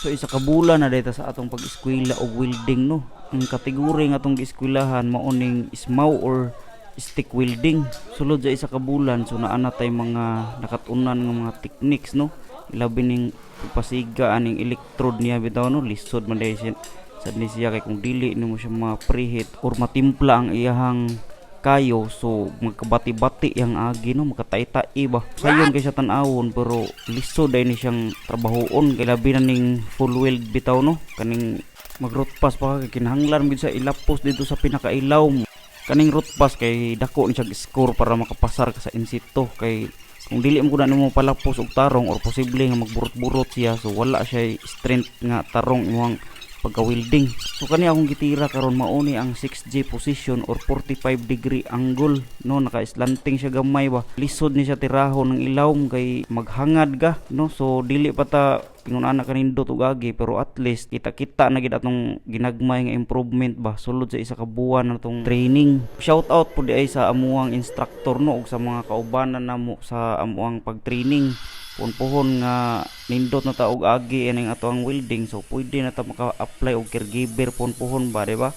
So isa ka bulan na data sa atong pag-eskwela og welding no. Ang kategory nga atong gieskwelahan mao ning ismaw or stick welding. Sulod sa isa ka bulan so naa na tay mga nakatunan nga mga techniques no. Ilabi ning pagpasiga aning electrode niya bitaw no, lisod man dahil sa siya kay kung dili nimo siya ma-preheat or matimpla ang iyahang kayo so magkabati-bati yang agi no, makatay-tay ba sayon kay siya tan-awon pero lisod ay ni siyang trabahoon kay labi na ning full weld bitaw no. Kaning mag-root pass pa kay kinahanglan gid sa ilapos dito sa pinakailaw kaning root pass kay dako ni siya score para makapasar ka sa insito kay kung dili mo kuna nimo palapos og tarong or posible nga magburot-burot siya so wala siya strength nga tarong imong pagka-welding. So kani akong gitira karon mao ni ang 6G position or 45 degree angle no, naka-slanting siya gamay ba. Lisod ni siya tirahon ng ilawom kay maghangad ka no. So dili pa ta pingunana kanindot og agi pero at least kita-kita na gid atong ginagmay nga improvement ba sulod sa isa ka buwan natong training. Shout out po di ay sa amuang instructor no ug sa mga kaubanan namo sa amuang pag-training. Pohon nga nindot na ta og agi aning ato ang welding so pwede na ta maka-apply og caregiver pohon ba di ba?